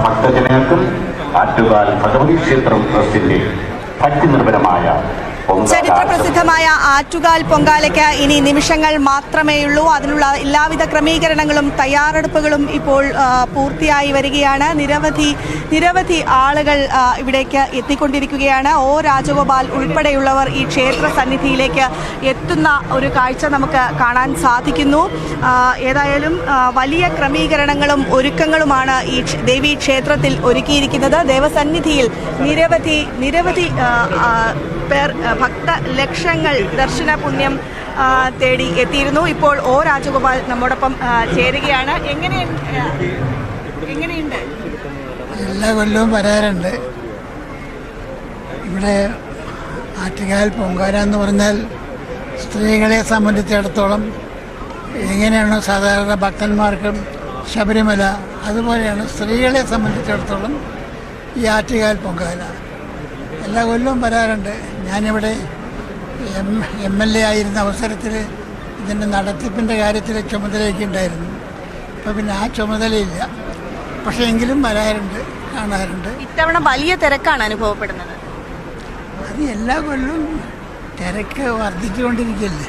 ഭക്തജനങ്ങൾക്കും ആറ്റുകാൽ ഭഗവതി ക്ഷേത്രം ട്രസ്റ്റിന്റെ ഭക്തി നിർഭരമായ ചരിത്രപ്രസിദ്ധമായ ആറ്റുകാൽ പൊങ്കാലയ്ക്ക് ഇനി നിമിഷങ്ങൾ മാത്രമേയുള്ളൂ. അതിനുള്ള എല്ലാവിധ ക്രമീകരണങ്ങളും തയ്യാറെടുപ്പുകളും ഇപ്പോൾ പൂർത്തിയായി വരികയാണ്. നിരവധി ആളുകൾ ഇവിടേക്ക് എത്തിക്കൊണ്ടിരിക്കുകയാണ്. ഒ രാജഗോപാൽ ഉൾപ്പെടെയുള്ളവർ ഈ ക്ഷേത്ര സന്നിധിയിലേക്ക് എത്തുന്ന ഒരു കാഴ്ച നമുക്ക് കാണാൻ സാധിക്കുന്നു. ഏതായാലും വലിയ ക്രമീകരണങ്ങളും ഒരുക്കങ്ങളുമാണ് ഈ ദേവീ ക്ഷേത്രത്തിൽ ഒരുക്കിയിരിക്കുന്നത്. ദേവസന്നിധിയിൽ നിരവധി പേർ ഭക്തലക്ഷങ്ങൾ ദർശന പുണ്യം തേടി എത്തിയിരുന്നു. ഇപ്പോൾ ഒ രാജഗോപാൽ നമ്മോടൊപ്പം ചേരുകയാണ്. എങ്ങനെയുണ്ട്? എല്ലാ കൊല്ലവും വരാറുണ്ട്. ഇവിടെ ആറ്റുകാൽ പൊങ്കാല എന്ന് പറഞ്ഞാൽ സ്ത്രീകളെ സംബന്ധിച്ചിടത്തോളം എങ്ങനെയാണോ സാധാരണ ഭക്തന്മാർക്കും ശബരിമല, അതുപോലെയാണ് സ്ത്രീകളെ സംബന്ധിച്ചിടത്തോളം ഈ ആറ്റുകാൽ പൊങ്കാല. എല്ലാ കൊല്ലവും വരാറുണ്ട്. ഞാനിവിടെ MLA ആയിരുന്ന അവസരത്തിൽ ഇതിൻ്റെ നടത്തിപ്പിൻ്റെ കാര്യത്തിൽ ചുമതലയൊക്കെ ഉണ്ടായിരുന്നു. ഇപ്പോൾ പിന്നെ ആ ചുമതലയില്ല. പക്ഷേ എങ്കിലും വരാറുണ്ട്, കാണാറുണ്ട്. ഇത്തവണ വലിയ തിരക്കാണ് അനുഭവപ്പെടുന്നത്. അത് എല്ലാ കൊല്ലവും തിരക്ക് വർദ്ധിച്ചുകൊണ്ടിരിക്കുകയല്ലേ.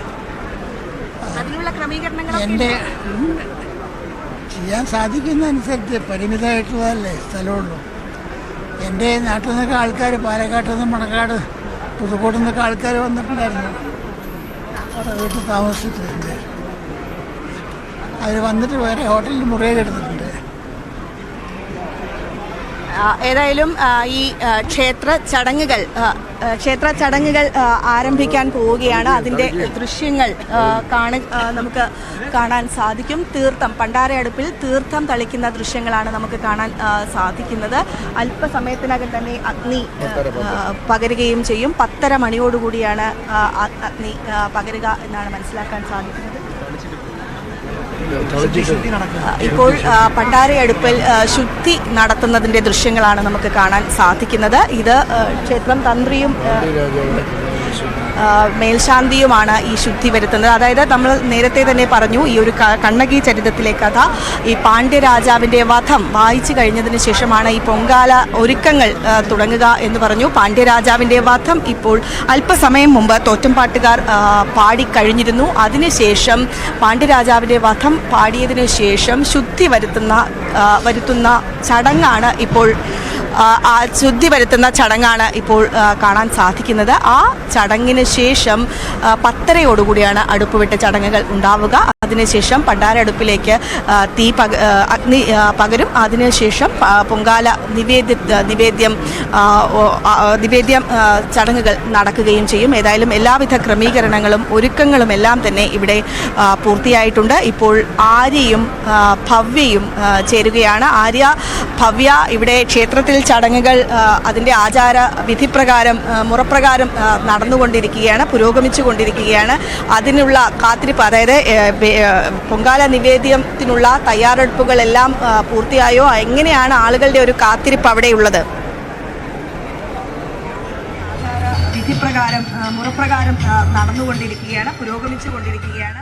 എൻ്റെ ചെയ്യാൻ സാധിക്കുന്നതനുസരിച്ച് പരിമിതമായിട്ടുള്ളതല്ലേ സ്ഥലമുള്ളൂ. എൻ്റെ നാട്ടിൽ നിന്നൊക്കെ ആൾക്കാർ, പാലക്കാട്ടിൽ നിന്ന്, മണക്കാട്, പുതുക്കോട്ടിൽ നിന്നൊക്കെ ആൾക്കാർ വന്നിട്ടുണ്ടായിരുന്നു. അവിടെ വീട്ടിൽ താമസിച്ചിട്ടുണ്ട്. അവർ വന്നിട്ട് വേറെ ഹോട്ടലിൽ മുറിയൊക്കെ എടുത്തിട്ടുണ്ട്. ഏതായാലും ഈ ക്ഷേത്ര ചടങ്ങുകൾ ആരംഭിക്കാൻ പോവുകയാണ്. അതിൻ്റെ ദൃശ്യങ്ങൾ നമുക്ക് കാണാൻ സാധിക്കും. പണ്ടാരയടുപ്പിൽ തീർത്ഥം തളിക്കുന്ന ദൃശ്യങ്ങളാണ് നമുക്ക് കാണാൻ സാധിക്കുന്നത്. അല്പസമയത്തിനകം തന്നെ അഗ്നി പകരുകയും ചെയ്യും. 10:30 മണിയോടുകൂടിയാണ് അഗ്നി പകരുക എന്നാണ് മനസ്സിലാക്കാൻ സാധിക്കുന്നത്. ഇപ്പോൾ പണ്ടാരയടുപ്പിൽ ശുദ്ധി നടത്തുന്നതിൻ്റെ ദൃശ്യങ്ങളാണ് നമുക്ക് കാണാൻ സാധിക്കുന്നത്. ഇത് ക്ഷേത്രം തന്ത്രിയും മേൽശാന്തിയുമാണ് ഈ ശുദ്ധി വരുത്തുന്നത്. അതായത് നമ്മൾ നേരത്തെ തന്നെ പറഞ്ഞു, ഈ ഒരു കണ്ണകി ചരിത്രത്തിലെ കഥ, ഈ പാണ്ഡ്യരാജാവിൻ്റെ വധം വായിച്ചു കഴിഞ്ഞതിന് ശേഷമാണ് ഈ പൊങ്കാല ഒരുക്കങ്ങൾ തുടങ്ങുക എന്ന് പറഞ്ഞു. പാണ്ഡ്യരാജാവിൻ്റെ വധം ഇപ്പോൾ അല്പസമയം മുമ്പ് തോറ്റംപാട്ടുകാർ പാടിക്കഴിഞ്ഞിരുന്നു. അതിനുശേഷം പാണ്ഡ്യരാജാവിൻ്റെ വധം പാടിയതിനു ശേഷം ശുദ്ധി വരുത്തുന്ന ചടങ്ങാണ് ഇപ്പോൾ കാണാൻ സാധിക്കുന്നത്. ആ ചടങ്ങിന് ശേഷം 10:30 അടുപ്പുവിട്ട ചടങ്ങുകൾ ഉണ്ടാവുക. അതിനുശേഷം പണ്ടാരടുപ്പിലേക്ക് അഗ്നി പകരും. അതിനുശേഷം പൊങ്കാല നിവേദ്യം ചടങ്ങുകൾ നടക്കുകയും ചെയ്യും. ഏതായാലും എല്ലാവിധ ക്രമീകരണങ്ങളും ഒരുക്കങ്ങളും എല്ലാം തന്നെ ഇവിടെ പൂർത്തിയായിട്ടുണ്ട്. ഇപ്പോൾ ആര്യയും ഭവ്യയും ചേരുകയാണ്. ആര്യ, ഭവ്യ ഇവിടെ ക്ഷേത്രത്തിൽ ചടങ്ങുകൾ അതിൻ്റെ ആചാര വിധിപ്രകാരം മുറപ്രകാരം നടന്നുകൊണ്ടിരിക്കുകയാണ്, പുരോഗമിച്ചു കൊണ്ടിരിക്കുകയാണ്. അതിനുള്ള കാത്തിരിപ്പ്, അതായത് പൊങ്കാല നിവേദ്യത്തിനുള്ള തയ്യാറെടുപ്പുകളെല്ലാം പൂർത്തിയായോ? എങ്ങനെയാണ് ആളുകളുടെ ഒരു കാത്തിരിപ്പ് അവിടെയുള്ളത്? വിധിപ്രകാരം മുറപ്രകാരം നടന്നുകൊണ്ടിരിക്കുകയാണ്, പുരോഗമിച്ചു കൊണ്ടിരിക്കുകയാണ്.